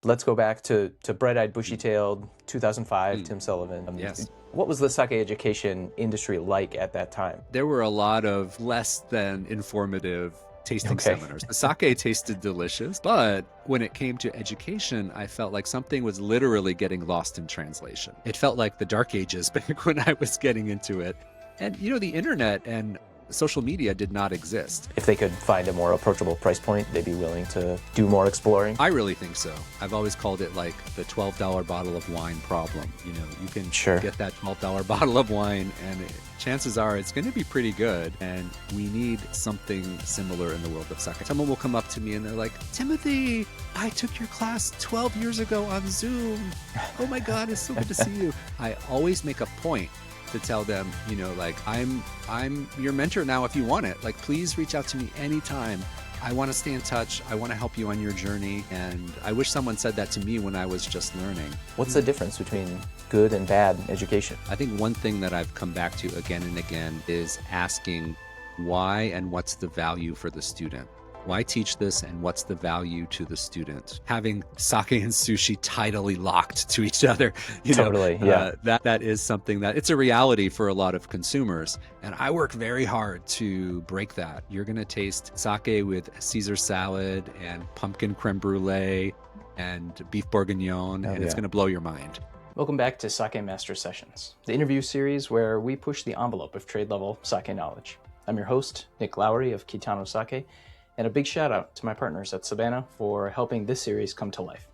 Let's go back to bright-eyed, bushy-tailed, 2005, Mm, Tim Sullivan. yes. What was the sake education industry like at that time? There were a lot of less than informative tasting Okay. seminars. The sake tasted delicious, but when it came to education, I felt like something was literally getting lost in translation. It felt like the dark ages back when I was getting into it. And the internet and social media did not exist. If they could find a more approachable price point, they'd be willing to do more exploring. I really think so. I've always called it like the $12 bottle of wine problem. You can Sure. get that $12 bottle of wine, and chances are it's going to be pretty good. And we need something similar in the world of sake. Someone will come up to me and they're like, Timothy, I took your class 12 years ago on Zoom. Oh my God, it's so good to see you. I always make a point to tell them, like I'm your mentor now if you want it. Like, please reach out to me anytime. I want to stay in touch. I want to help you on your journey. And I wish someone said that to me when I was just learning. What's the difference between good and bad education? I think one thing that I've come back to again and again is asking why and what's the value for the student. Why teach this and what's the value to the student? Having sake and sushi tidally locked to each other, Totally, yeah. that is something that it's a reality for a lot of consumers. And I work very hard to break that. You're going to taste sake with Caesar salad and pumpkin creme brulee and beef bourguignon, and it's yeah. going to blow your mind. Welcome back to Sake Master Sessions, the interview series where we push the envelope of trade-level sake knowledge. I'm your host, Nick Lowry of Kitano Sake, and a big shout out to my partners at SBANA for helping this series come to life.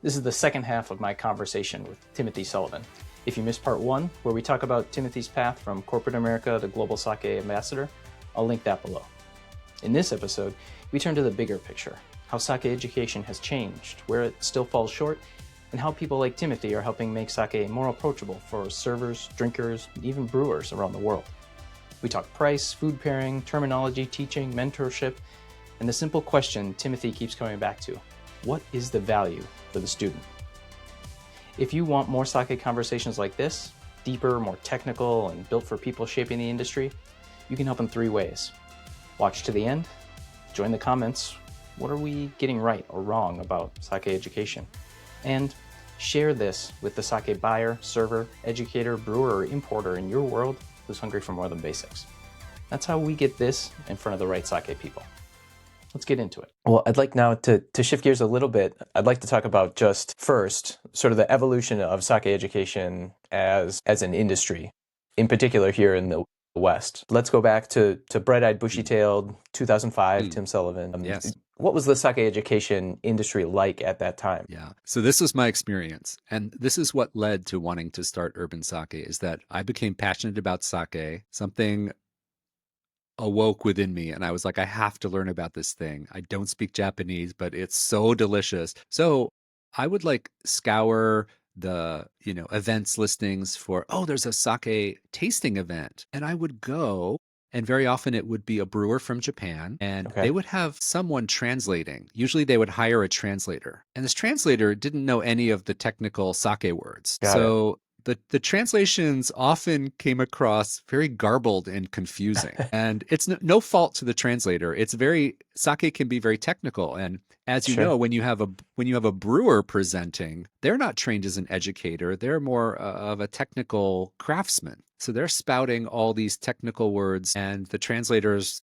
This is the second half of my conversation with Timothy Sullivan. If you missed part one, where we talk about Timothy's path from corporate America to global sake ambassador, I'll link that below. In this episode, we turn to the bigger picture, how sake education has changed, where it still falls short, and how people like Timothy are helping make sake more approachable for servers, drinkers, and even brewers around the world. We talk price, food pairing, terminology, teaching, mentorship, and the simple question Timothy keeps coming back to: what is the value for the student? If you want more sake conversations like this, deeper, more technical, and built for people shaping the industry, you can help in three ways. Watch to the end, join the comments, what are we getting right or wrong about sake education? And share this with the sake buyer, server, educator, brewer, or importer in your world who's hungry for more than basics. That's how we get this in front of the right sake people. Let's get into it. Well, I'd like now to shift gears a little bit. I'd like to talk about just first, sort of the evolution of sake education as an industry, in particular here in the West. Let's go back to bright-eyed, bushy-tailed, 2005, Tim Sullivan. Yes. What was the sake education industry like at that time? Yeah. So this was my experience. And this is what led to wanting to start Urban Sake, is that I became passionate about sake. Something awoke within me, and I was like, I have to learn about this thing. I don't speak Japanese, but it's so delicious. So I would like scour the, events listings for, oh, there's a sake tasting event. And I would go, and very often it would be a brewer from Japan, and Okay. they would have someone translating. Usually they would hire a translator. And this translator didn't know any of the technical sake words. Got it. So the translations often came across very garbled and confusing. And it's no fault to the translator. Sake can be very technical. And as you Sure. know, when you have a brewer presenting, they're not trained as an educator. They're more of a technical craftsman. So they're spouting all these technical words, and the translators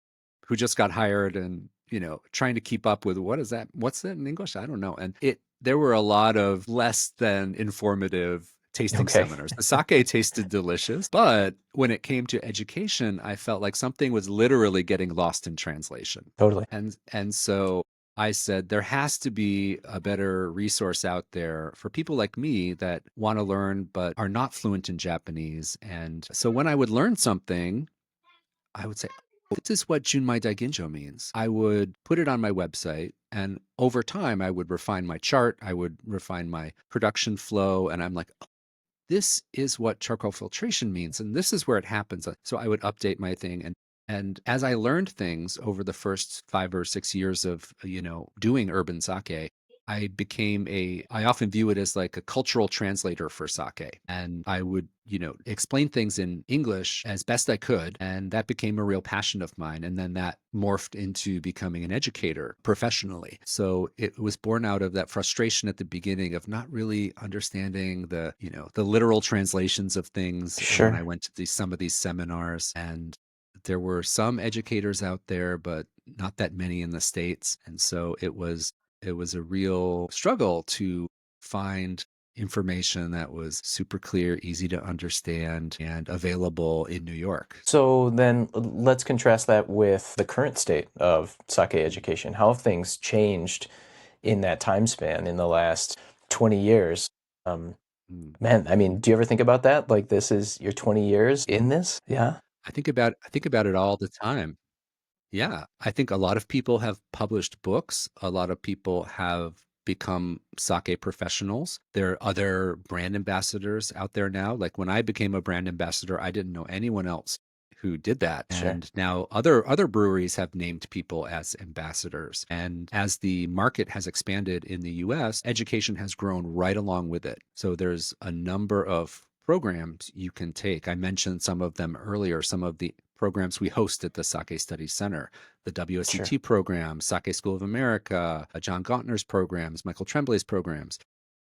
who just got hired and, trying to keep up with what's that in English? I don't know. And there were a lot of less than informative tasting seminars. The sake tasted delicious, but when it came to education, I felt like something was literally getting lost in translation. Totally. And so I said, there has to be a better resource out there for people like me that want to learn but are not fluent in Japanese. And so when I would learn something, I would say, this is what Junmai Daiginjo means. I would put it on my website, and over time, I would refine my chart. I would refine my production flow. And I'm like, this is what charcoal filtration means, and this is where it happens. So I would update my thing. And as I learned things over the first 5 or 6 years of, doing urban sake, I often view it as like a cultural translator for sake. And I would, explain things in English as best I could. And that became a real passion of mine. And then that morphed into becoming an educator professionally. So it was born out of that frustration at the beginning of not really understanding the literal translations of things when I Sure. went to some of these seminars. And there were some educators out there, but not that many in the States. And so it was a real struggle to find information that was super clear, easy to understand, and available in New York. So then let's contrast that with the current state of sake education. How have things changed in that time span in the last 20 years? Um, Mm. Man, I mean, do you ever think about that? Like this is your 20 years in this? Yeah, I think about it all the time. Yeah, I think a lot of people have published books. A lot of people have become sake professionals. There are other brand ambassadors out there now. Like when I became a brand ambassador, I didn't know anyone else who did that. sure, And now other breweries have named people as ambassadors. And as the market has expanded in the US, education has grown right along with it. So there's a number of programs you can take. I mentioned some of them earlier, some of the programs we host at the Sake Studies Center, the sure. WSET program, Sake School of America, John Gottner's programs, Michael Tremblay's programs.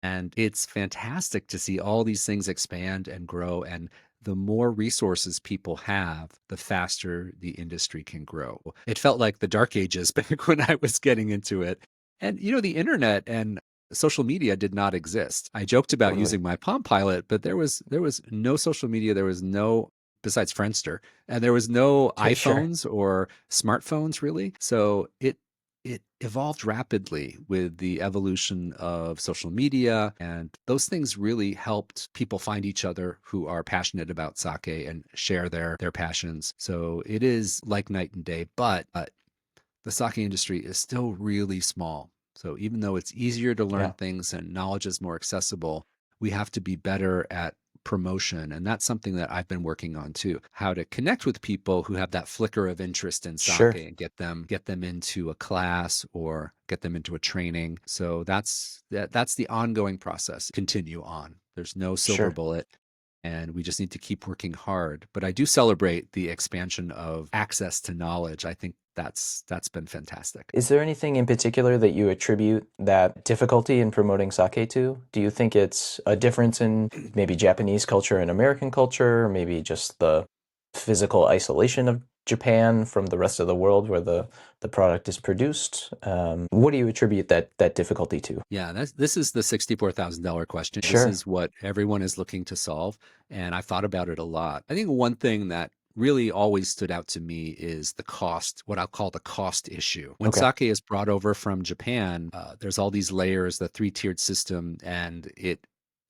And it's fantastic to see all these things expand and grow. And the more resources people have, the faster the industry can grow. It felt like the dark ages back when I was getting into it. And, the internet and social media did not exist. I joked about Totally. using my Palm Pilot, but there was no social media. There was no, besides Friendster, and there was no Sure, iPhones or smartphones really. So it evolved rapidly with the evolution of social media, and those things really helped people find each other who are passionate about sake and share their passions. So it is like night and day, but the sake industry is still really small. So even though it's easier to learn yeah, things and knowledge is more accessible, we have to be better at promotion. And that's something that I've been working on too. How to connect with people who have that flicker of interest in sake sure, and get them into a class or get them into a training. So that's the ongoing process. Continue on. There's no silver sure. bullet, and we just need to keep working hard. But I do celebrate the expansion of access to knowledge. I think that's been fantastic. Is there anything in particular that you attribute that difficulty in promoting sake to? Do you think it's a difference in maybe Japanese culture and American culture, or maybe just the physical isolation of Japan from the rest of the world where the product is produced? What do you attribute that difficulty to? Yeah, this is the $64,000 question. This Sure. is what everyone is looking to solve, and I've thought about it a lot. I think one thing that really always stood out to me is the cost, what I'll call the cost issue. When Okay. sake is brought over from Japan, there's all these layers, the three-tiered system, and it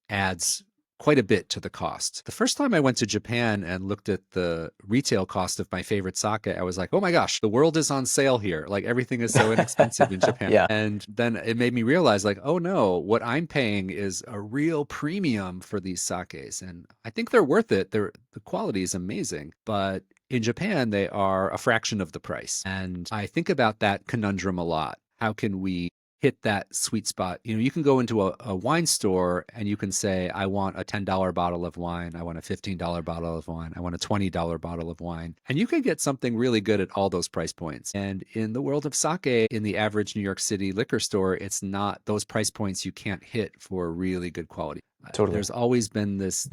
adds quite a bit to the cost. The first time I went to Japan and looked at the retail cost of my favorite sake, I was like, oh my gosh, the world is on sale here. Like everything is so inexpensive in Japan. Yeah, And then it made me realize, like, oh no, what I'm paying is a real premium for these sakes. And I think they're worth it. The quality is amazing. But in Japan, they are a fraction of the price. And I think about that conundrum a lot. How can we hit that sweet spot? You can go into a wine store and you can say, I want a $10 bottle of wine. I want a $15 bottle of wine. I want a $20 bottle of wine. And you can get something really good at all those price points. And in the world of sake, in the average New York City liquor store, it's not those price points you can't hit for really good quality. totally. There's always been this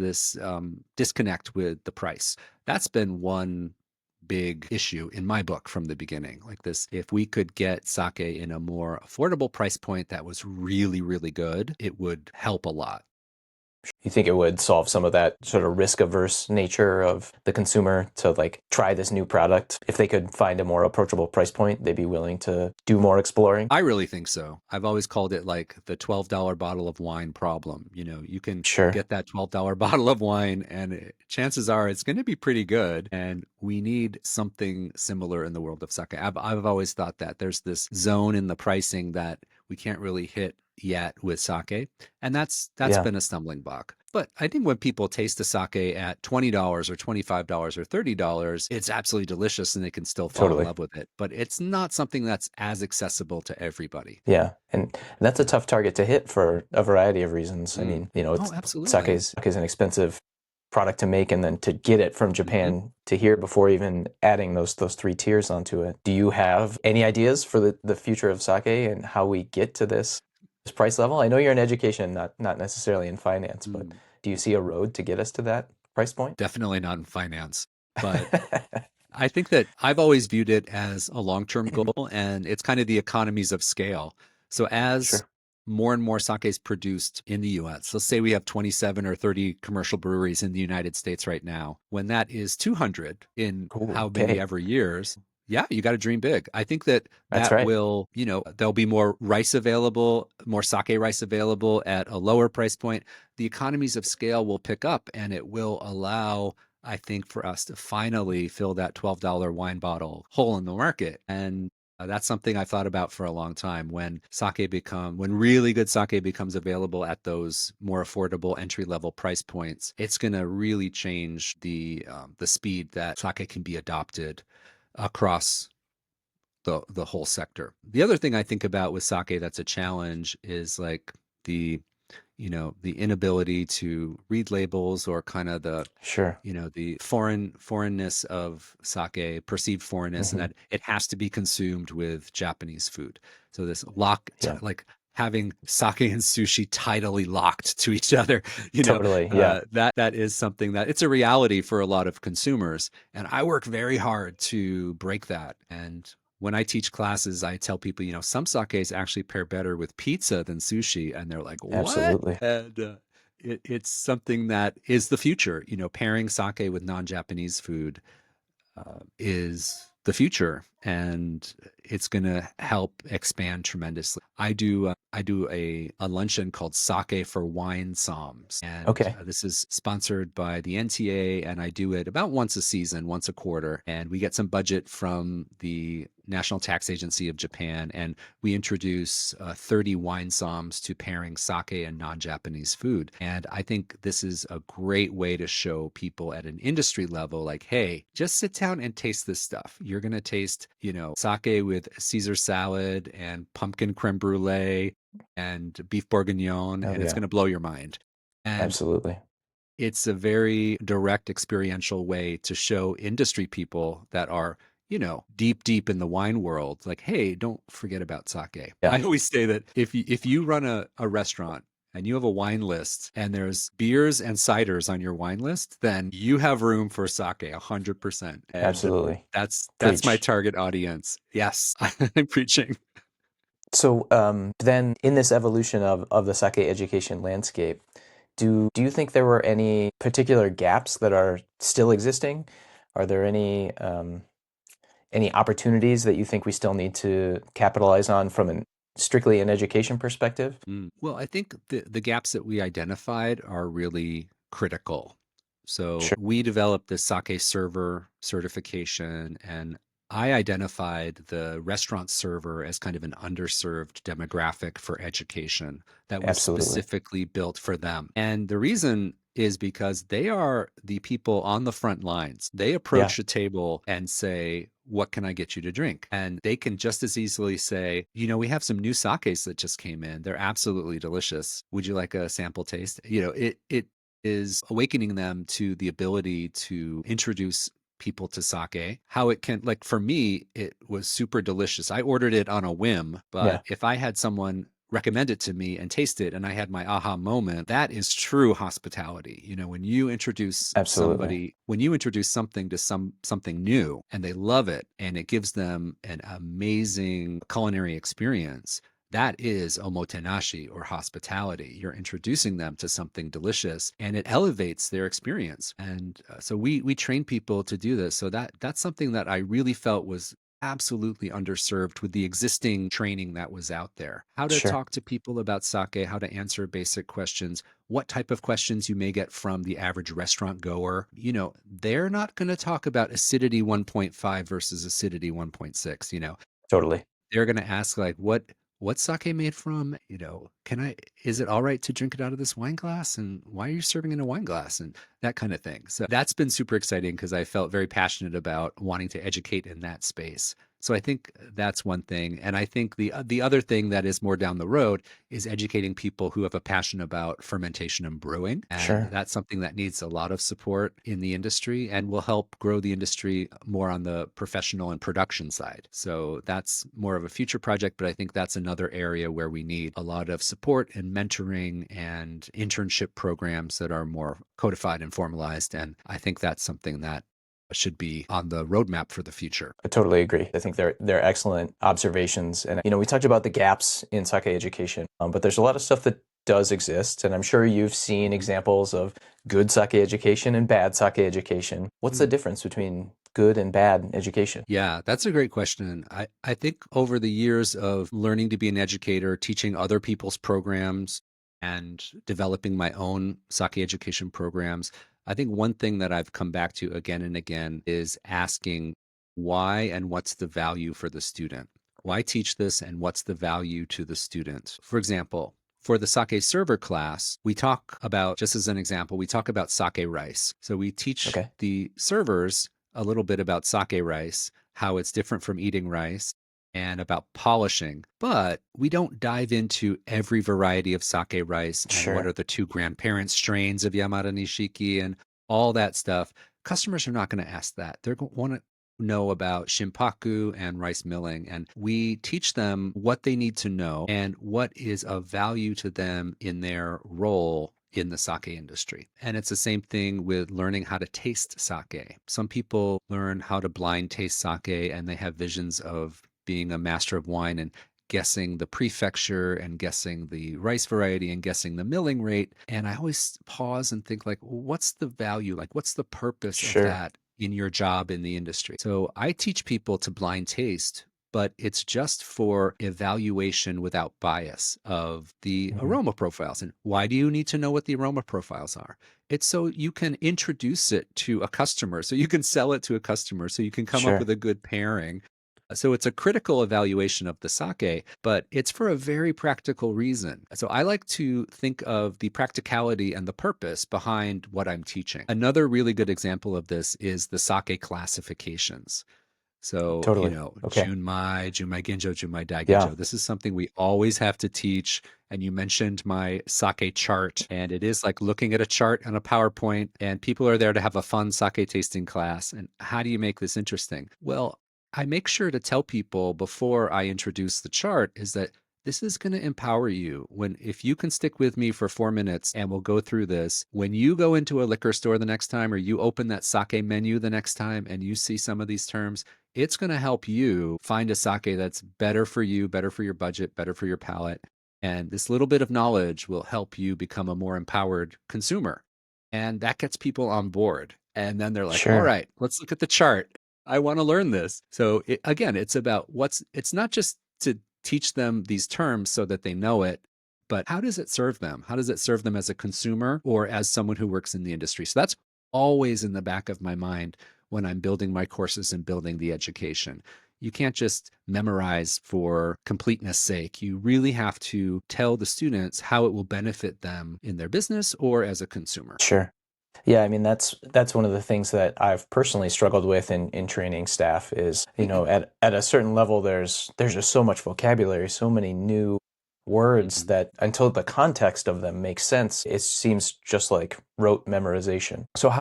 disconnect with the price. That's been one big issue in my book from the beginning. Like this, if we could get sake in a more affordable price point that was really, really good, it would help a lot. You think it would solve some of that sort of risk averse nature of the consumer to like try this new product? If they could find a more approachable price point, they'd be willing to do more exploring? I really think so. I've always called it like the $12 bottle of wine problem. You can Sure. get that $12 bottle of wine, and chances are it's going to be pretty good. And we need something similar in the world of sake. I've always thought that there's this zone in the pricing that we can't really hit yet with sake, and that's Yeah. been a stumbling block. But I think when people taste a sake at $20 or $25 or $30, it's absolutely delicious and they can still fall in Totally. love with it. But it's not something that's as accessible to everybody. Yeah, and that's a tough target to hit for a variety of reasons. I Mm. mean, you know, Oh, it's absolutely. sake is an expensive product to make, and then to get it from Hmm. Japan to here before even adding those three tiers onto it. Do you have any ideas for the future of sake and how we get to this price level? I know you're in education, not necessarily in finance, but Mm. do you see a road to get us to that price point? Definitely not in finance. But I think that I've always viewed it as a long-term goal, and it's kind of the economies of scale. So as Sure. more and more sake is produced in the US, let's say we have 27 or 30 commercial breweries in the United States right now. When that is 200 in Cool. how many Okay. ever years, yeah, you got to dream big. I think that That's that right. will, there'll be more rice available, more sake rice available at a lower price point. The economies of scale will pick up and it will allow, I think, for us to finally fill that $12 wine bottle hole in the market. And that's something I thought about for a long time. When really good sake becomes available at those more affordable entry level price points, it's going to really change the speed that sake can be adopted across the whole sector. The other thing I think about with sake that's a challenge is like the the inability to read labels, or kind of Sure. the foreignness of sake, perceived foreignness, and Hmm. that it has to be consumed with Japanese food. So this Yeah. like having sake and sushi tidally locked to each other, Totally. Yeah. that is something that it's a reality for a lot of consumers. And I work very hard to break that. And when I teach classes, I tell people, some sakes actually pair better with pizza than sushi. And they're like, what? Absolutely. And it's something that is the future. Pairing sake with non-Japanese food is the future, and it's going to help expand tremendously. I do a luncheon called Sake for Wine Psalms, and Okay. this is sponsored by the NTA, and I do it about once a season, once a quarter, and we get some budget from the National Tax Agency of Japan, and we introduce 30 wine psalms to pairing sake and non-Japanese food. And I think this is a great way to show people at an industry level, like, hey, just sit down and taste this stuff. You're going to taste, sake with Caesar salad and pumpkin creme brulee and beef bourguignon, Oh and it's yeah. going to blow your mind. And Absolutely. it's a very direct experiential way to show industry people that are, deep in the wine world, like, hey, don't forget about sake. Yeah. I always say that if you run a restaurant and you have a wine list and there's beers and ciders on your wine list, then you have room for sake 100%. And Absolutely. that's my Preach. target audience. Yes, I'm preaching. So then in this evolution of the sake education landscape, do you think there were any particular gaps that are still existing? Are there any opportunities that you think we still need to capitalize on from an strictly an education perspective? Well, I think the gaps that we identified are really critical. So Sure. we developed the sake server certification, and I identified the restaurant server as kind of an underserved demographic for education that was Absolutely. specifically built for them. And the reason is because they are the people on the front lines. They Yeah. approach a table and say, what can I get you to drink? And they can just as easily say, we have some new sakes that just came in. They're absolutely delicious. Would you like a sample taste? It is awakening them to the ability to introduce people to sake. How it can, like, for me, it was super delicious. I ordered it on a whim, but Yeah. if I had someone recommend it to me and taste it and I had my aha moment, that is true hospitality. Absolutely. When you introduce something to something new and they love it and it gives them an amazing culinary experience, that is omotenashi, or hospitality. You're introducing them to something delicious and it elevates their experience. And so we train people to do this. So that's something that I really felt was absolutely underserved with the existing training that was out there. How to Sure. talk to people about sake, how to answer basic questions, what type of questions you may get from the average restaurant goer. They're not going to talk about acidity 1.5 versus acidity 1.6. Totally. They're going to ask, like, what's sake made from? Is it all right to drink it out of this wine glass? And why are you serving in a wine glass? And that kind of thing. So that's been super exciting because I felt very passionate about wanting to educate in that space. So I think that's one thing. And I think the other thing that is more down the road is educating people who have a passion about fermentation and brewing. And Sure. that's something that needs a lot of support in the industry and will help grow the industry more on the professional and production side. So that's more of a future project, but I think that's another area where we need a lot of support and mentoring and internship programs that are more codified and formalized. And I think that's something that should be on the roadmap for the future. I totally agree. I think they're excellent observations. And we talked about the gaps in sake education, but there's a lot of stuff that does exist, and I'm sure you've seen examples of good sake education and bad sake education. What's the difference between good and bad education? Yeah, that's a great question. I think over the years of learning to be an educator, teaching other people's programs, and developing my own sake education programs, I think one thing that I've come back to again and again is asking why and what's the value for the student? Why teach this and what's the value to the student? For example, for the sake server class, we talk about, just as an example, we talk about sake rice. So we teach Okay. the servers a little bit about sake rice, how it's different from eating rice, and about polishing. But we don't dive into every variety of sake rice and what Sure. are the two grandparent strains of Yamada Nishiki and all that stuff. Customers are not going to ask that. They're going to want to know about shimpaku and rice milling. And we teach them what they need to know and what is of value to them in their role in the sake industry. And it's the same thing with learning how to taste sake. Some people learn how to blind taste sake and they have visions of being a master of wine and guessing the prefecture and guessing the rice variety and guessing the milling rate. And I always pause and think like, what's the value? Like, what's the purpose of Sure. that in your job in the industry? So I teach people to blind taste, but it's just for evaluation without bias of the Hmm. aroma profiles. And why do you need to know what the aroma profiles are? It's so you can introduce it to a customer, so you can sell it to a customer, so you can come up Sure. with a good pairing. So it's a critical evaluation of the sake, but it's for a very practical reason. So I like to think of the practicality and the purpose behind what I'm teaching. Another really good example of this is the sake classifications. So, Totally. Okay. Junmai Genjo, Junmai Yeah. Daigenjo. This is something we always have to teach. And you mentioned my sake chart, and it is like looking at a chart on a PowerPoint, and people are there to have a fun sake tasting class. And how do you make this interesting? Well, I make sure to tell people before I introduce the chart is that this is going to empower you when if you can stick with me for 4 minutes and we'll go through this, when you go into a liquor store the next time or you open that sake menu the next time and you see some of these terms, it's going to help you find a sake that's better for you, better for your budget, better for your palate. And this little bit of knowledge will help you become a more empowered consumer. And that gets people on board. And then they're like, all Sure. right, let's look at the chart. I want to learn this. So again, it's about it's not just to teach them these terms so that they know it, but how does it serve them? How does it serve them as a consumer or as someone who works in the industry? So that's always in the back of my mind when I'm building my courses and building the education. You can't just memorize for completeness sake. You really have to tell the students how it will benefit them in their business or as a consumer. Sure. Yeah, I mean that's one of the things that I've personally struggled with in training staff is, at a certain level there's just so much vocabulary, so many new words Mhm. that until the context of them makes sense, it seems just like rote memorization. So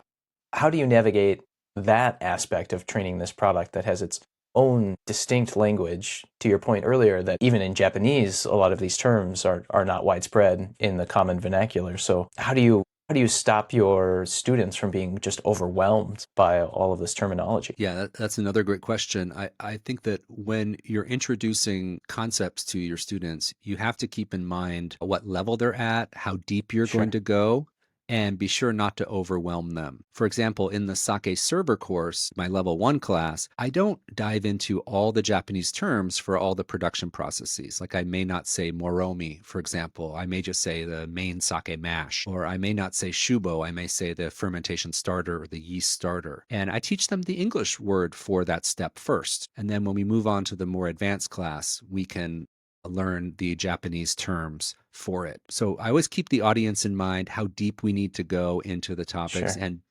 how do you navigate that aspect of training this product that has its own distinct language, to your point earlier that even in Japanese a lot of these terms are not widespread in the common vernacular. So how do you stop your students from being just overwhelmed by all of this terminology? Yeah, that's another great question. I think that when you're introducing concepts to your students, you have to keep in mind what level they're at, how deep you're going Sure. to go, and be sure not to overwhelm them. For example, in the sake server course, my level 1 class, I don't dive into all the Japanese terms for all the production processes. Like I may not say moromi, for example. I may just say the main sake mash, or I may not say shubo. I may say the fermentation starter or the yeast starter. And I teach them the English word for that step first. And then when we move on to the more advanced class, we can learn the Japanese terms for it. So I always keep the audience in mind, how deep we need to go into the topics, Sure. and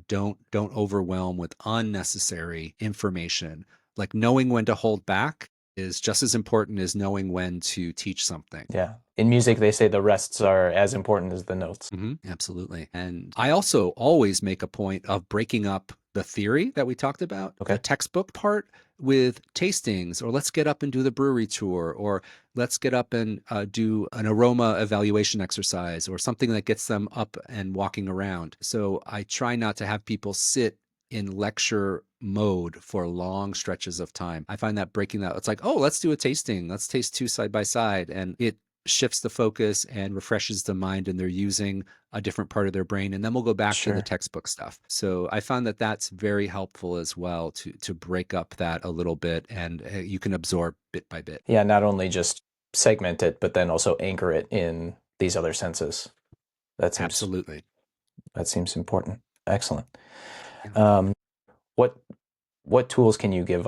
don't overwhelm with unnecessary information. Like knowing when to hold back is just as important as knowing when to teach something. Yeah. In music, they say the rests are as important as the notes. Absolutely. And I also always make a point of breaking up the theory that we talked about, the Okay. textbook part, with tastings, or let's get up and do the brewery tour, or let's get up and do an aroma evaluation exercise, or something that gets them up and walking around. So I try not to have people sit in lecture mode for long stretches of time. I find that breaking that, it's like, oh, let's do a tasting. Let's taste two side by side. And it shifts the focus and refreshes the mind, and they're using a different part of their brain, and then we'll go back to the Sure. textbook stuff. So I found that that's very helpful as well, to break up that a little bit, and you can absorb bit by bit. Yeah, not only just segment it, but then also anchor it in these other senses. That seems Absolutely. that seems important. Excellent. Yeah. Um, what what tools can you give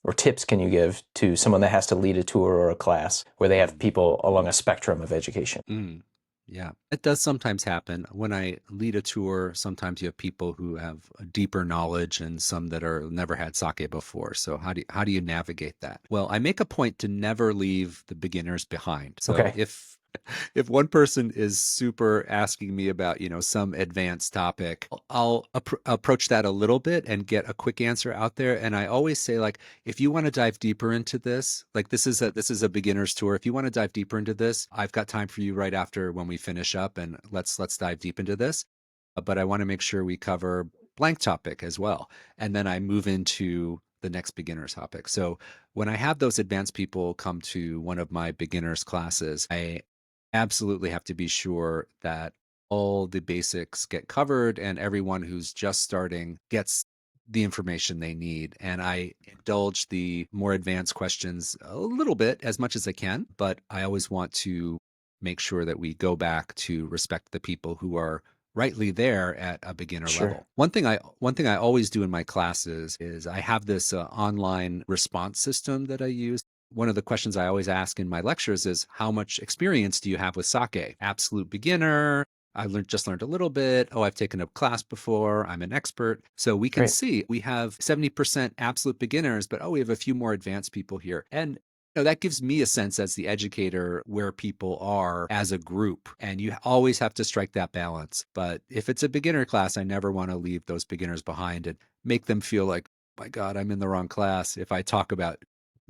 or tips can you give to someone that has to lead a tour or a class where they have people along a spectrum of education? Mm. Yeah, it does sometimes happen. When I lead a tour, sometimes you have people who have a deeper knowledge and some that are never had sake before. So how do you navigate that? Well, I make a point to never leave the beginners behind. So Okay. if one person is super asking me about, some advanced topic, I'll approach that a little bit and get a quick answer out there. And I always say, like, if you want to dive deeper into this, like this is a beginner's tour. If you want to dive deeper into this, I've got time for you right after when we finish up, and let's dive deep into this. But I want to make sure we cover blank topic as well. And then I move into the next beginner's topic. So when I have those advanced people come to one of my beginners classes, I absolutely have to be sure that all the basics get covered and everyone who's just starting gets the information they need. And I indulge the more advanced questions a little bit, as much as I can, but I always want to make sure that we go back to respect the people who are rightly there at a beginner Sure. level. One thing I always do in my classes is I have this online response system that I use. One of the questions I always ask in my lectures is, how much experience do you have with sake? Absolute beginner. Just learned a little bit. Oh, I've taken a class before. I'm an expert. So we can Great. see we have 70% absolute beginners, but we have a few more advanced people here. And that gives me a sense as the educator where people are as a group. And you always have to strike that balance. But if it's a beginner class, I never want to leave those beginners behind and make them feel like, my God, I'm in the wrong class if I talk about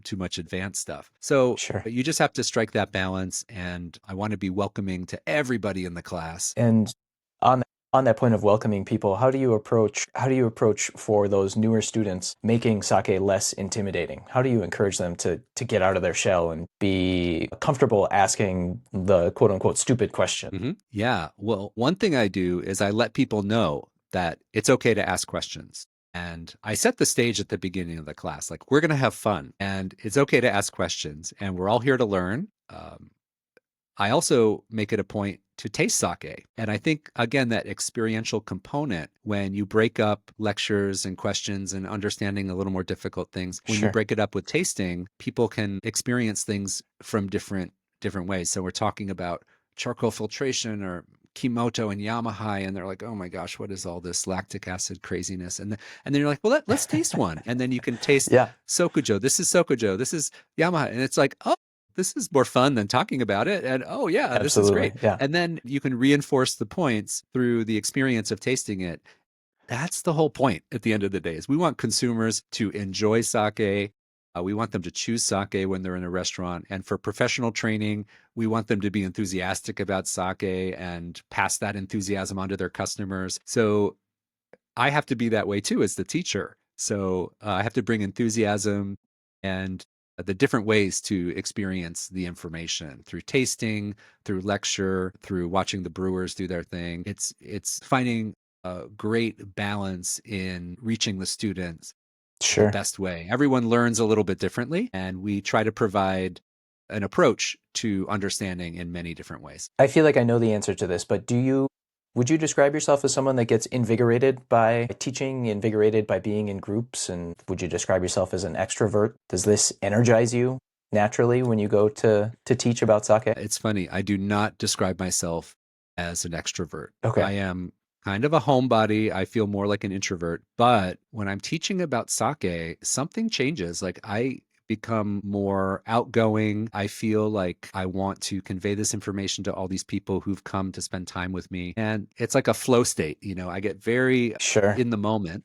too much advanced stuff. So Sure. you just have to strike that balance. And I want to be welcoming to everybody in the class. And on on that point of welcoming people, how do you approach for those newer students making sake less intimidating? How do you encourage them to get out of their shell and be comfortable asking the quote unquote stupid question? Yeah. Well, one thing I do is I let people know that it's okay to ask questions. And I set the stage at the beginning of the class. Like, we're going to have fun and it's okay to ask questions, and we're all here to learn. I also make it a point to taste sake. And I think, again, that experiential component, when you break up lectures and questions and understanding a little more difficult things, when you Sure. break it up with tasting, people can experience things from different ways. So we're talking about charcoal filtration or Kimoto and Yamaha, and they're like, oh my gosh, what is all this lactic acid craziness? And then you're like, well, let's taste one. And then you can taste Yeah, Sokujo. This is Sokujo. This is Yamaha. And it's like, oh, this is more fun than talking about it. And oh yeah, this is absolutely. great. Yeah, And then you can reinforce the points through the experience of tasting it. That's the whole point at the end of the day, is we want consumers to enjoy sake. We want them to choose sake when they're in a restaurant. And for professional training, we want them to be enthusiastic about sake and pass that enthusiasm onto their customers. So I have to be that way too as the teacher. So I have to bring enthusiasm and the different ways to experience the information through tasting, through lecture, through watching the brewers do their thing. It's finding a great balance in reaching the students the sure. best way. Everyone learns a little bit differently, and we try to provide an approach to understanding in many different ways. I feel like I know the answer to this, but would you describe yourself as someone that gets invigorated by teaching, invigorated by being in groups? And would you describe yourself as an extrovert? Does this energize you? naturally when you go to teach about sake? It's funny. I do not describe myself as an extrovert. Okay. I am kind of a homebody. I feel more like an introvert. But when I'm teaching about sake, something changes. Like I become more outgoing. I feel like I want to convey this information to all these people who've come to spend time with me. And it's like a flow state. I get very Sure. in the moment.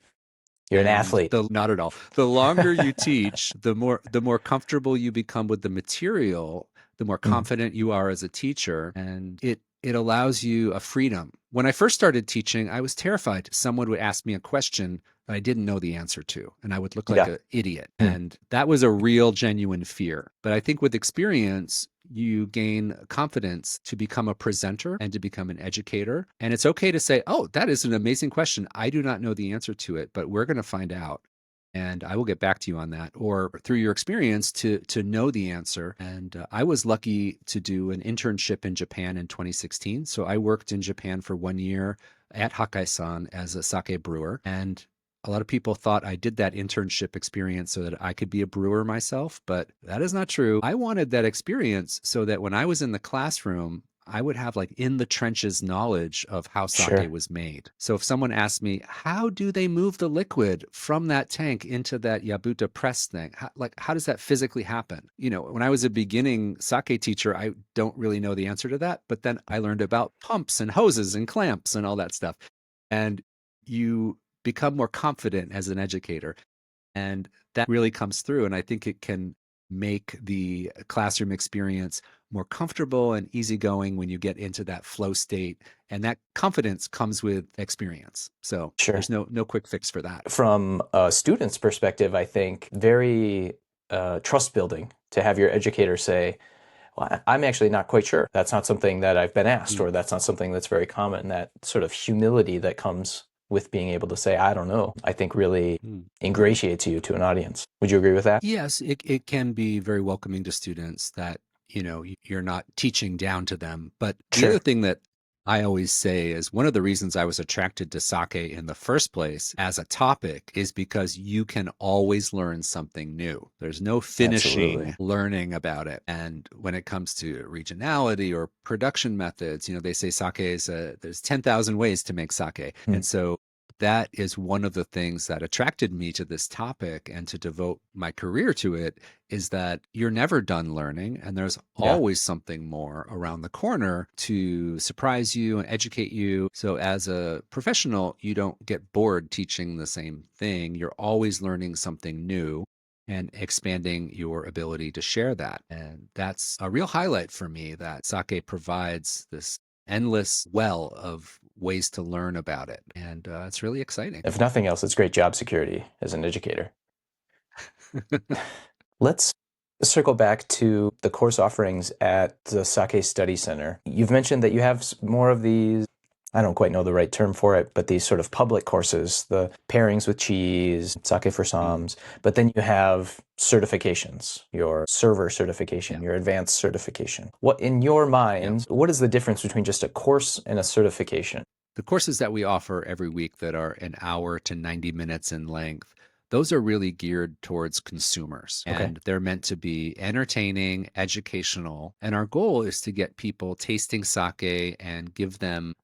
You're an And athlete. not at all. The longer you teach, the more comfortable you become with the material, the more Mm. confident you are as a teacher, and it allows you a freedom. When I first started teaching, I was terrified someone would ask me a question that I didn't know the answer to, and I would look like Yeah. an idiot. Mm. And that was a real, genuine fear. But I think with experience, you gain confidence to become a presenter and to become an educator. And it's okay to say, oh, that is an amazing question. I do not know the answer to it, but we're going to find out. And I will get back to you on that, or through your experience to know the answer. And I was lucky to do an internship in Japan in 2016. So I worked in Japan for 1 year at Hakai-san as a sake brewer. And a lot of people thought I did that internship experience so that I could be a brewer myself, but that is not true. I wanted that experience so that when I was in the classroom, I would have like in the trenches knowledge of how sake Sure. was made. So if someone asked me, how do they move the liquid from that tank into that Yabuta press thing? How does that physically happen? When I was a beginning sake teacher, I don't really know the answer to that, but then I learned about pumps and hoses and clamps and all that stuff. And you become more confident as an educator. And that really comes through. And I think it can make the classroom experience more comfortable and easygoing when you get into that flow state. And that confidence comes with experience. So Sure. there's no quick fix for that. From a student's perspective, I think very trust building to have your educator say, well, I'm actually not quite sure. That's not something that I've been asked, Mm, or that's not something that's very common. That sort of humility that comes with being able to say, I don't know, I think really mm. ingratiates you to an audience. Would you agree with that? Yes, it can be very welcoming to students that, you're not teaching down to them. But the other Sure. thing that I always say is one of the reasons I was attracted to sake in the first place as a topic is because you can always learn something new. There's no Absolutely. finishing learning about it. And when it comes to regionality or production methods, they say sake is there's 10,000 ways to make sake. Hmm. And so that is one of the things that attracted me to this topic and to devote my career to it is that you're never done learning and there's Yeah. always something more around the corner to surprise you and educate you. So as a professional, you don't get bored teaching the same thing. You're always learning something new and expanding your ability to share that. And that's a real highlight for me that sake provides this endless well of ways to learn about it. And it's really exciting. If nothing else, it's great job security as an educator. Let's circle back to the course offerings at the Sake Study Center. You've mentioned that you have more of these, I don't quite know the right term for it, but these sort of public courses, the pairings with cheese, sake for Mm, Psalms, but then you have certifications, your server certification, yeah. your advanced certification. What, in your Yeah. mind, what is the difference between just a course and a certification? The courses that we offer every week that are an hour to 90 minutes in length, those are really geared towards consumers Okay, and they're meant to be entertaining, educational. And our goal is to get people tasting sake and give them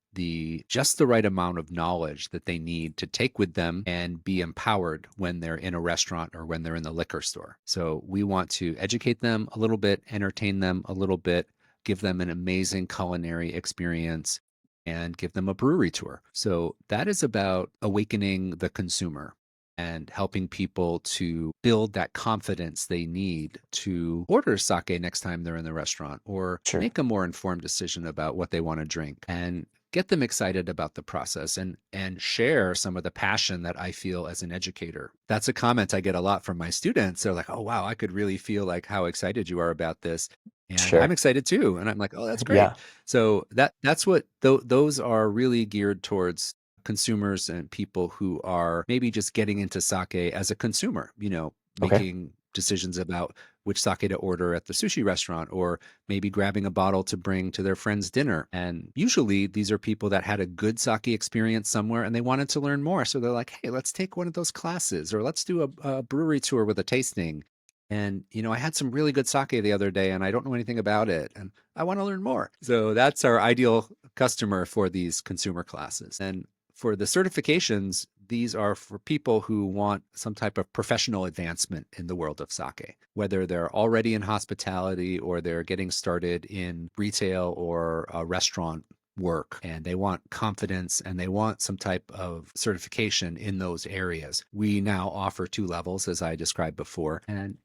just the right amount of knowledge that they need to take with them and be empowered when they're in a restaurant or when they're in the liquor store. So we want to educate them a little bit, entertain them a little bit, give them an amazing culinary experience and give them a brewery tour. So that is about awakening the consumer and helping people to build that confidence they need to order sake next time they're in the restaurant or sure. make a more informed decision about what they want to drink and get them excited about the process and share some of the passion that I feel as an educator. That's a comment I get a lot from my students. They're like, "Oh wow, I could really feel like how excited you are about this." And I'm Sure. excited too. And I'm like, "Oh, that's great." Yeah. So that's what those are really geared towards consumers and people who are maybe just getting into sake as a consumer, Okay. making decisions about which sake to order at the sushi restaurant or maybe grabbing a bottle to bring to their friend's dinner. And usually these are people that had a good sake experience somewhere and they wanted to learn more. So they're like, hey, let's take one of those classes or let's do a brewery tour with a tasting. And, I had some really good sake the other day and I don't know anything about it and I want to learn more. So that's our ideal customer for these consumer classes. And for the certifications, these are for people who want some type of professional advancement in the world of sake, whether they're already in hospitality or they're getting started in retail or restaurant work, and they want confidence and they want some type of certification in those areas. We now offer 2 levels, as I described before. And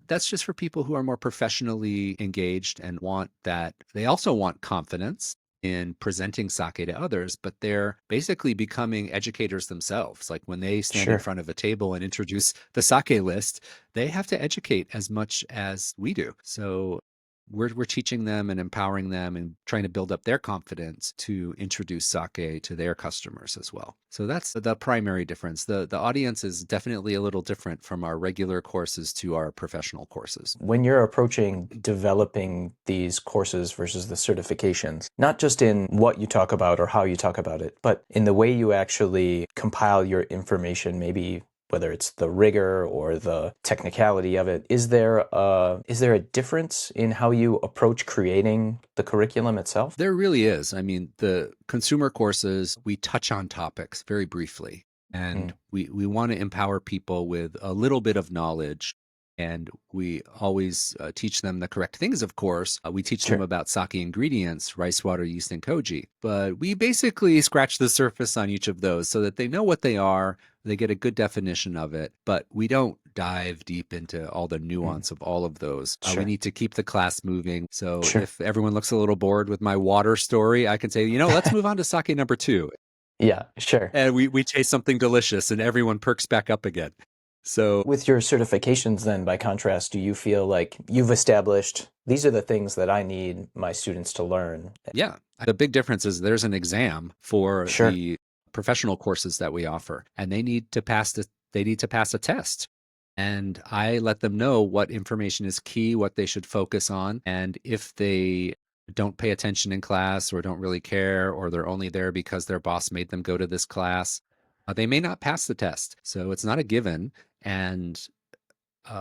that's just for people who are more professionally engaged and want that. They also want confidence in presenting sake to others, but they're basically becoming educators themselves. Like when they stand in Sure. front of a table and introduce the sake list, they have to educate as much as we do. So we're teaching them and empowering them and trying to build up their confidence to introduce sake to their customers as well. So that's the primary difference. The audience is definitely a little different from our regular courses to our professional courses. When you're approaching developing these courses versus the certifications, not just in what you talk about or how you talk about it, but in the way you actually compile your information, maybe whether it's the rigor or the technicality of it, is there a difference in how you approach creating the curriculum itself? There really is. I mean, the consumer courses, we touch on topics very briefly, and we want to empower people with a little bit of knowledge. And we always teach them the correct things, of course. We teach them Sure. about sake ingredients, rice water, yeast, and koji. But we basically scratch the surface on each of those so that they know what they are, they get a good definition of it, but we don't dive deep into all the nuance of all of those. We Sure. need to keep the class moving. So Sure. if everyone looks a little bored with my water story, I can say, let's move on to sake number 2. Yeah, sure. And we taste something delicious and everyone perks back up again. So With your certifications then, by contrast, do you feel like you've established these are the things that I need my students to learn? yeah, the big difference is there's an exam for Sure. the professional courses that we offer, and they need to pass a test. And I let them know what information is key, what they should focus on. And if they don't pay attention in class or don't really care, or they're only there because their boss made them go to this class, they may not pass the test. So it's not a given. And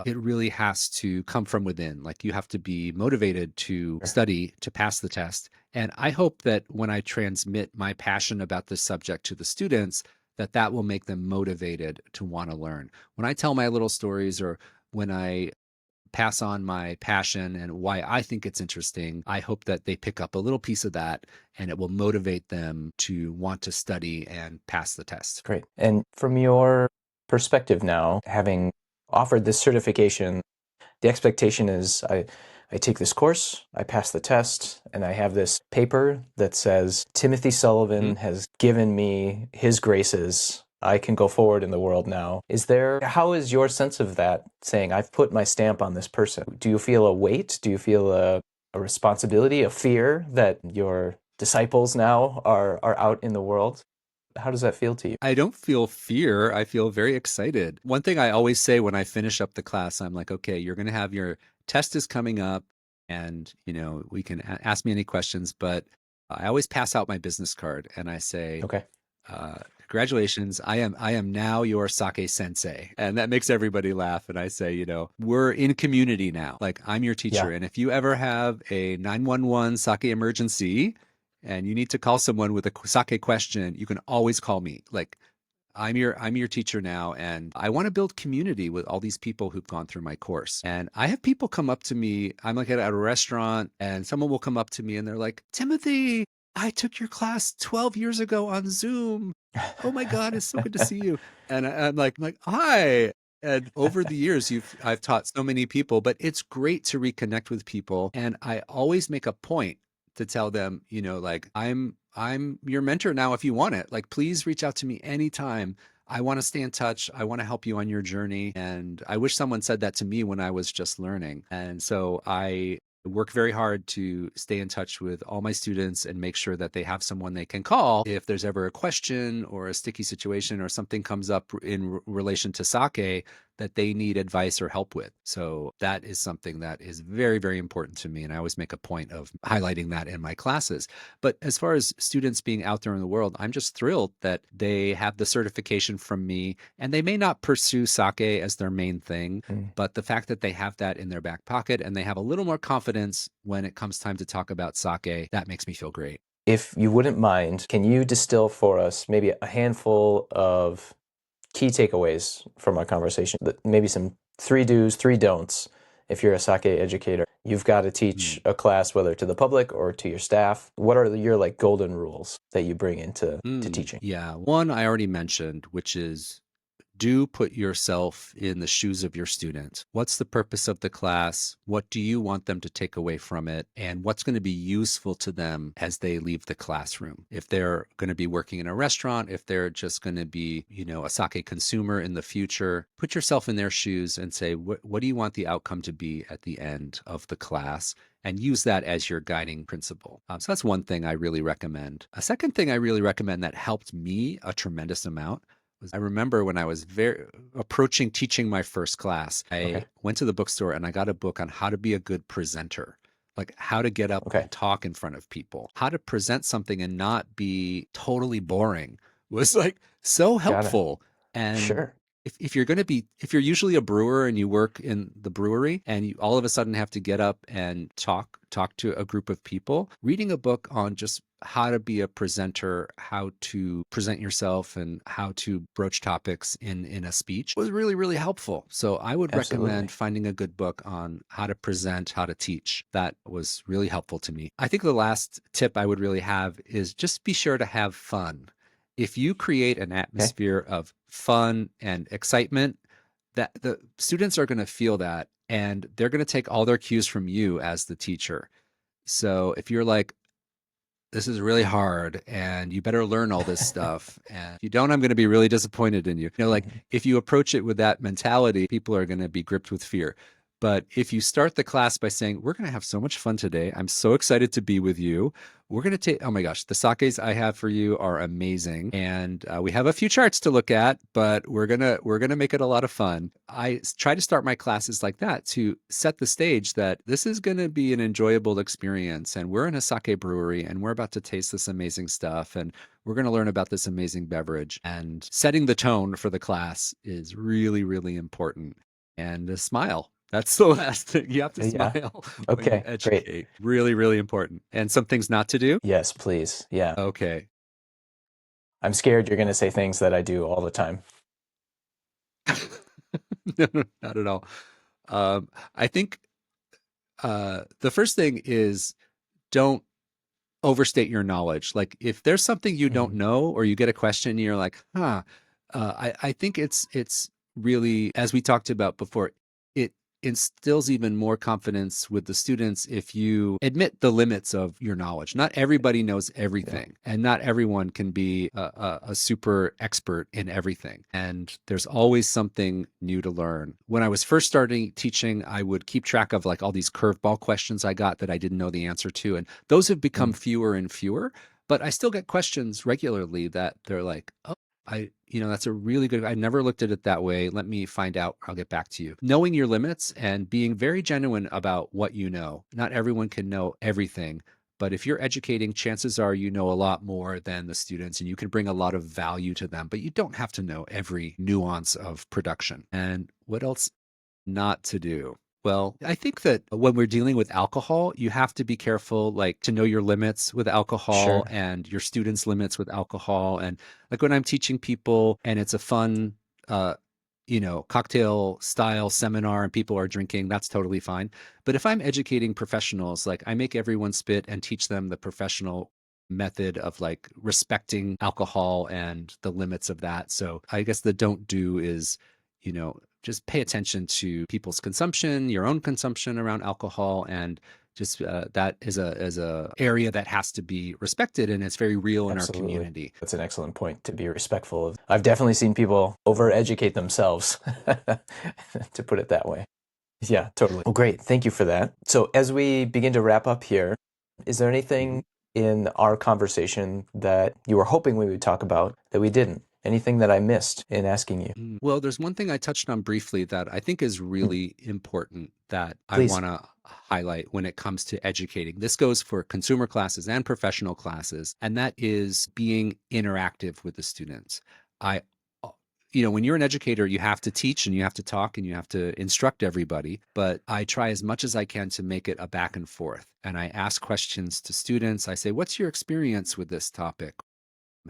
it really has to come from within. Like you have to be motivated to study to pass the test. And I hope that when I transmit my passion about this subject to the students, that will make them motivated to want to learn. When I tell my little stories or when I pass on my passion and why I think it's interesting, I hope that they pick up a little piece of that and it will motivate them to want to study and pass the test. Great. And from your perspective now, having offered this certification, the expectation is I take this course, I pass the test, and I have this paper that says, Timothy Sullivan has given me his graces. I can go forward in the world now. How is your sense of that, saying, I've put my stamp on this person? Do you feel a weight? Do you feel a responsibility, a fear that your disciples now are out in the world? How does that feel to you? I don't feel fear. I feel very excited. One thing I always say when I finish up the class, I'm like, okay, you're going to have your test is coming up and, we can ask me any questions, but I always pass out my business card and I say, Okay. Congratulations. I am now your sake sensei. And that makes everybody laugh. And I say, we're in community now. Like I'm your teacher. Yeah. And if you ever have a 911 sake emergency, and you need to call someone with a sake question, you can always call me. Like I'm your teacher now, and I want to build community with all these people who've gone through my course. And I have people come up to me. I'm like at a restaurant, and someone will come up to me, and they're like, "Timothy, I took your class 12 years ago on Zoom. Oh my God, it's so good to see you." And I'm like, "Hi." And over the years, I've taught so many people, but it's great to reconnect with people. And I always make a point to tell them, like I'm your mentor now if you want it. Like, please reach out to me anytime. I want to stay in touch. I want to help you on your journey. And I wish someone said that to me when I was just learning. And so I work very hard to stay in touch with all my students and make sure that they have someone they can call if there's ever a question or a sticky situation or something comes up in relation to sake. that they need advice or help with. So that is something that is very, very important to me. And I always make a point of highlighting that in my classes. But as far as students being out there in the world, I'm just thrilled that they have the certification from me, and they may not pursue sake as their main thing, Mm. but the fact that they have that in their back pocket and they have a little more confidence when it comes time to talk about sake, that makes me feel great. If you wouldn't mind, can you distill for us maybe a handful of key takeaways from our conversation? Maybe some 3 do's, 3 don'ts. If you're a sake educator, you've got to teach a class, whether to the public or to your staff. What are your like golden rules that you bring into to teaching? Yeah. One I already mentioned, which is do put yourself in the shoes of your student. What's the purpose of the class? What do you want them to take away from it? And what's going to be useful to them as they leave the classroom? If they're going to be working in a restaurant, if they're just going to be, a sake consumer in the future, put yourself in their shoes and say, what do you want the outcome to be at the end of the class? And use that as your guiding principle. So that's one thing I really recommend. A second thing I really recommend that helped me a tremendous amount was, I remember when I was approaching teaching my first class, I went to the bookstore and I got a book on how to be a good presenter, like how to get up and talk in front of people, how to present something and not be totally boring was like so helpful. And Sure. if you're usually a brewer and you work in the brewery and you all of a sudden have to get up and talk to a group of people, reading a book on just how to be a presenter, how to present yourself, and how to broach topics in a speech was really, really helpful. So I would recommend finding a good book on how to present, how to teach. That was really helpful to me. I think the last tip I would really have is just be sure to have fun. If you create an atmosphere of fun and excitement, that the students are going to feel that, and they're going to take all their cues from you as the teacher. So if you're like, this is really hard and you better learn all this stuff, and if you don't, I'm going to be really disappointed in you. Like if you approach it with that mentality, people are going to be gripped with fear. But if you start the class by saying, we're going to have so much fun today, I'm so excited to be with you. We're going to take, oh my gosh, the sakes I have for you are amazing. And we have a few charts to look at, but we're going to make it a lot of fun. I try to start my classes like that to set the stage that this is going to be an enjoyable experience. And we're in a sake brewery and we're about to taste this amazing stuff. And we're going to learn about this amazing beverage. And setting the tone for the class is really, really important. And a smile. That's the last thing. You have to smile when you educate. Great. Really, really important. And some things not to do? Yes, please. Yeah. Okay. I'm scared you're going to say things that I do all the time. No, not at all. I think the first thing is don't overstate your knowledge. Like if there's something you don't know or you get a question and you're like, I think it's really, as we talked about before, it instills even more confidence with the students if you admit the limits of your knowledge. Not everybody knows everything, and not everyone can be a super expert in everything. And there's always something new to learn. When I was first starting teaching, I would keep track of like all these curveball questions I got that I didn't know the answer to. And those have become fewer and fewer, but I still get questions regularly that they're like, oh, that's a really good, I never looked at it that way. Let me find out. I'll get back to you. Knowing your limits and being very genuine about what you know. Not everyone can know everything, but if you're educating, chances are you know a lot more than the students and you can bring a lot of value to them, but you don't have to know every nuance of production. And what else not to do? Well, I think that when we're dealing with alcohol, you have to be careful, like to know your limits with alcohol and your students' limits with alcohol. And like when I'm teaching people and it's a fun, cocktail style seminar and people are drinking, that's totally fine. But if I'm educating professionals, like I make everyone spit and teach them the professional method of like respecting alcohol and the limits of that. So I guess the don't do is, just pay attention to people's consumption, your own consumption around alcohol, and just that is a area that has to be respected, and it's very real in our community. That's an excellent point, to be respectful of. I've definitely seen people over-educate themselves, to put it that way. Yeah, totally. Well, great. Thank you for that. So as we begin to wrap up here, is there anything in our conversation that you were hoping we would talk about that we didn't? Anything that I missed in asking you? Well, there's one thing I touched on briefly that I think is really important that I Please. want to highlight when it comes to educating. This goes for consumer classes and professional classes, and that is being interactive with the students. I when you're an educator, you have to teach and you have to talk and you have to instruct everybody. But I try as much as I can to make it a back and forth. And I ask questions to students. I say, what's your experience with this topic?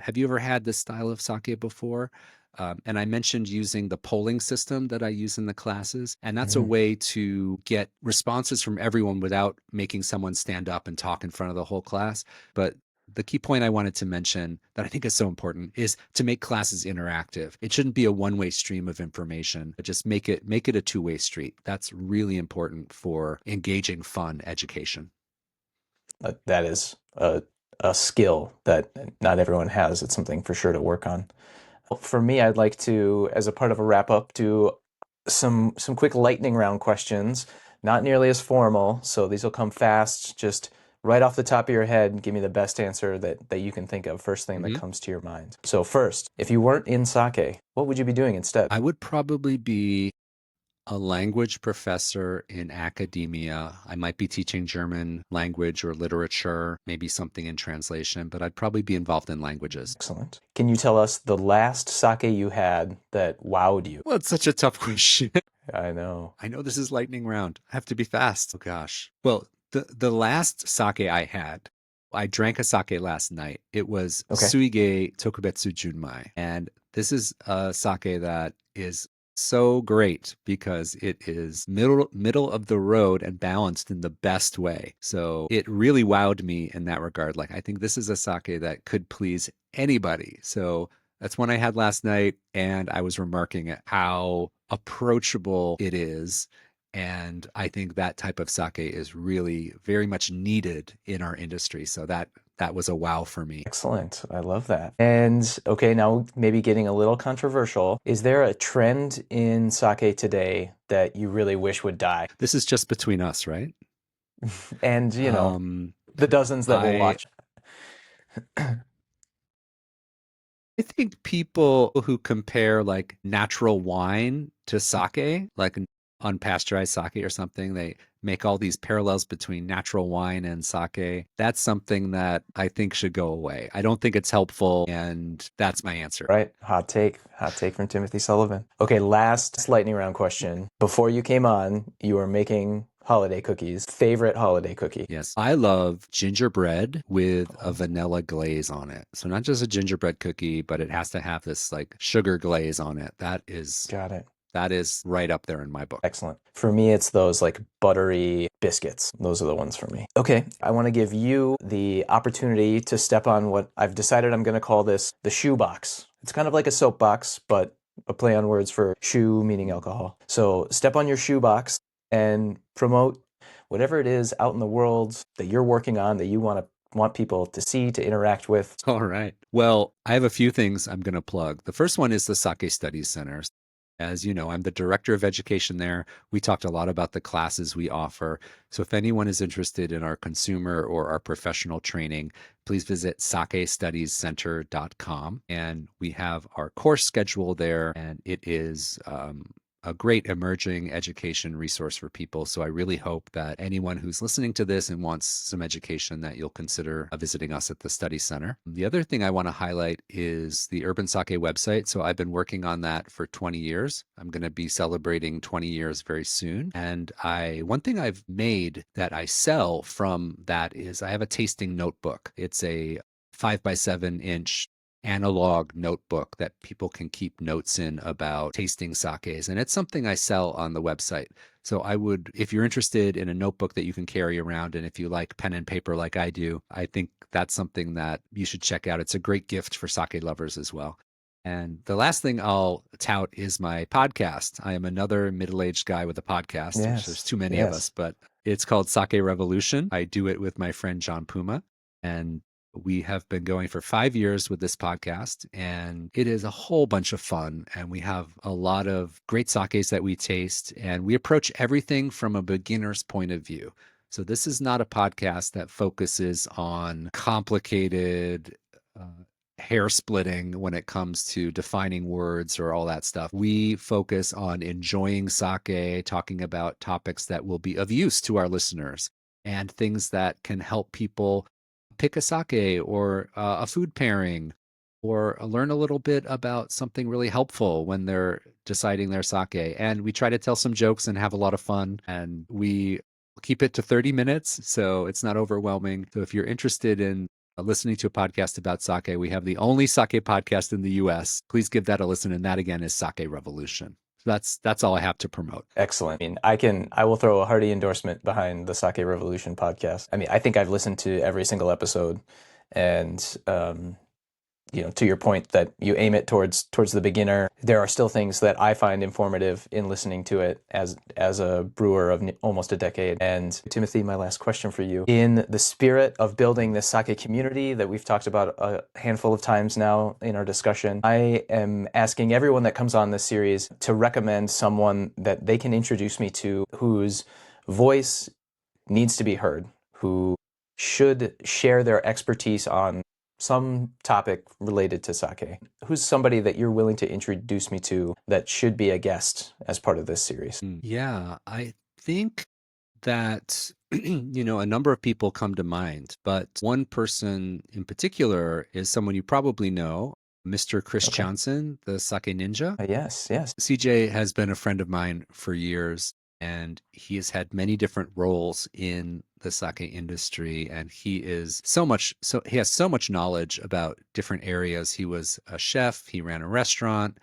Have you ever had this style of sake before? And I mentioned using the polling system that I use in the classes. And that's a way to get responses from everyone without making someone stand up and talk in front of the whole class. But the key point I wanted to mention that I think is so important is to make classes interactive. It shouldn't be a one-way stream of information, but just make it a two-way street. That's really important for engaging fun education. That is a skill that not everyone has. It's something for sure to work on. For me, I'd like to, as a part of a wrap up, do some quick lightning round questions. Not nearly as formal, so these will come fast. Just right off the top of your head, give me the best answer that you can think of, first thing that comes to your mind. So first, if you weren't in sake, what would you be doing instead? I would probably be a language professor in academia. I might be teaching German language or literature, maybe something in translation, but I'd probably be involved in languages. Excellent. Can you tell us the last sake you had that wowed you? Well, it's such a tough question. I know. I know this is lightning round. I have to be fast. Oh gosh. Well, the last sake I had, I drank a sake last night. It was Suige Tokubetsu Junmai. And this is a sake that is so great because it is middle of the road and balanced in the best way. So it really wowed me in that regard. Like, I think this is a sake that could please anybody. So that's one I had last night, and I was remarking at how approachable it is. And I think that type of sake is really very much needed in our industry. So that was a wow for me. Excellent. I love that. And okay, now maybe getting a little controversial. Is there a trend in sake today that you really wish would die? This is just between us, right? And, the dozens that we'll watch. I think people who compare like natural wine to sake, like unpasteurized sake or something, they make all these parallels between natural wine and sake. That's something that I think should go away. I don't think it's helpful, and that's my answer. Right. Hot take from Timothy Sullivan. Okay, last lightning round question. Before you came on, you were making holiday cookies. Favorite holiday cookie? Yes. I love gingerbread with a vanilla glaze on it. So not just a gingerbread cookie, but it has to have this like sugar glaze on it. That is Got it. That is right up there in my book. Excellent. For me, it's those like buttery biscuits. Those are the ones for me. Okay, I want to give you the opportunity to step on what I've decided I'm going to call this the shoebox. It's kind of like a soapbox, but a play on words for shoe meaning alcohol. So step on your shoebox and promote whatever it is out in the world that you're working on that you want people to see, to interact with. All right. Well, I have a few things I'm going to plug. The first one is the Sake Studies Center. As you know, I'm the director of education there. We talked a lot about the classes we offer. So if anyone is interested in our consumer or our professional training, please visit sakestudiescenter.com. And we have our course schedule there, and it is a great emerging education resource for people. So I really hope that anyone who's listening to this and wants some education, that you'll consider visiting us at the Study Center. The other thing I want to highlight is the Urban Sake website. So I've been working on that for 20 years. I'm going to be celebrating 20 years very soon. And one thing I've made that I sell from that is I have a tasting notebook. It's a 5x7-inch analog notebook that people can keep notes in about tasting sakes. And it's something I sell on the website. So if you're interested in a notebook that you can carry around, and if you like pen and paper like I do, I think that's something that you should check out. It's a great gift for sake lovers as well. And the last thing I'll tout is my podcast. I am another middle-aged guy with a podcast. Yes. There's too many of us, but it's called Sake Revolution. I do it with my friend John Puma, and we have been going for 5 years with this podcast, and it is a whole bunch of fun. And we have a lot of great sakes that we taste, and we approach everything from a beginner's point of view. So this is not a podcast that focuses on complicated, hair splitting when it comes to defining words or all that stuff. We focus on enjoying sake, talking about topics that will be of use to our listeners and things that can help people pick a sake or a food pairing or learn a little bit about something really helpful when they're deciding their sake. And we try to tell some jokes and have a lot of fun. And we keep it to 30 minutes, so it's not overwhelming. So if you're interested in listening to a podcast about sake, we have the only sake podcast in the US. Please give that a listen. And that again is Sake Revolution. So that's all I have to promote. Excellent. I will throw a hearty endorsement behind the Sake Revolution podcast. I think I've listened to every single episode, and to your point that you aim it towards the beginner, there are still things that I find informative in listening to it as a brewer of almost a decade. And Timothy, my last question for you. In the spirit of building this sake community that we've talked about a handful of times now in our discussion, I am asking everyone that comes on this series to recommend someone that they can introduce me to whose voice needs to be heard, who should share their expertise on some topic related to sake. Who's somebody that you're willing to introduce me to that should be a guest as part of this series? Yeah, I think that, a number of people come to mind, but one person in particular is someone you probably know, Mr. Chris Okay. Johnson, the sake ninja. Yes. CJ has been a friend of mine for years, and he has had many different roles in the sake industry, and he has so much knowledge about different areas. He was a chef, he ran a restaurant,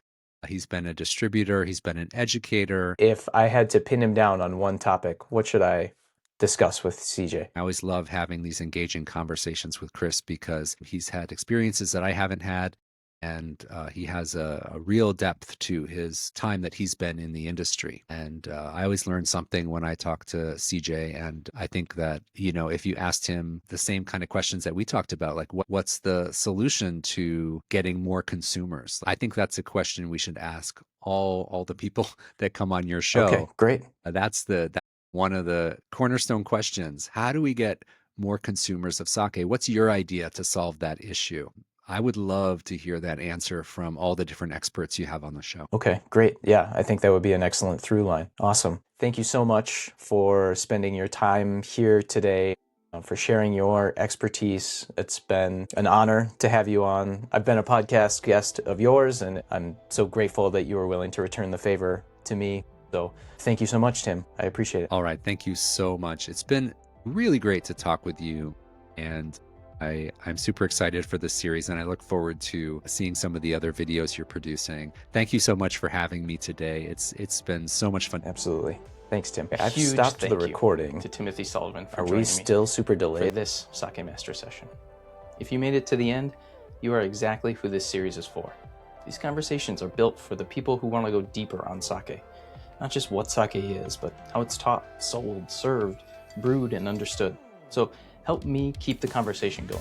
he's been a distributor, he's been an educator. If I had to pin him down on one topic, what should I discuss with CJ? I always love having these engaging conversations with Chris because he's had experiences that I haven't had. And he has a real depth to his time that he's been in the industry. And I always learn something when I talk to CJ. And I think that, if you asked him the same kind of questions that we talked about, like what's the solution to getting more consumers? I think that's a question we should ask all the people that come on your show. Okay, great. That's one of the cornerstone questions. How do we get more consumers of sake? What's your idea to solve that issue? I would love to hear that answer from all the different experts you have on the show. Okay, great. Yeah, I think that would be an excellent through line. Awesome. Thank you so much for spending your time here today, for sharing your expertise. It's been an honor to have you on. I've been a podcast guest of yours, and I'm so grateful that you were willing to return the favor to me. So thank you so much, Tim. I appreciate it. All right. Thank you so much. It's been really great to talk with you, and I'm super excited for this series, and I look forward to seeing some of the other videos you're producing. Thank you so much for having me today. It's been so much fun. Absolutely. Thanks, Tim. I've Huge stopped thank the you recording. to Timothy Sullivan for Are joining we me still super for delayed? this Sake Master Session. If you made it to the end, you are exactly who this series is for. These conversations are built for the people who want to go deeper on sake. Not just what sake is, but how it's taught, sold, served, brewed, and understood. So help me keep the conversation going.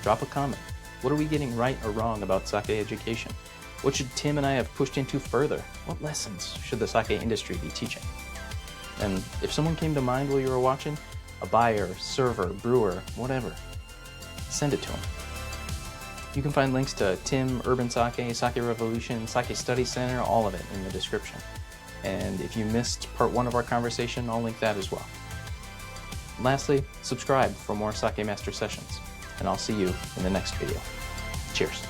Drop a comment. What are we getting right or wrong about sake education? What should Tim and I have pushed into further? What lessons should the sake industry be teaching? And if someone came to mind while you were watching, a buyer, server, brewer, whatever, send it to them. You can find links to Tim, Urban Sake, Sake Revolution, Sake Study Center, all of it in the description. And if you missed part 1 of our conversation, I'll link that as well. Lastly, subscribe for more Sake Master Sessions, and I'll see you in the next video. Cheers.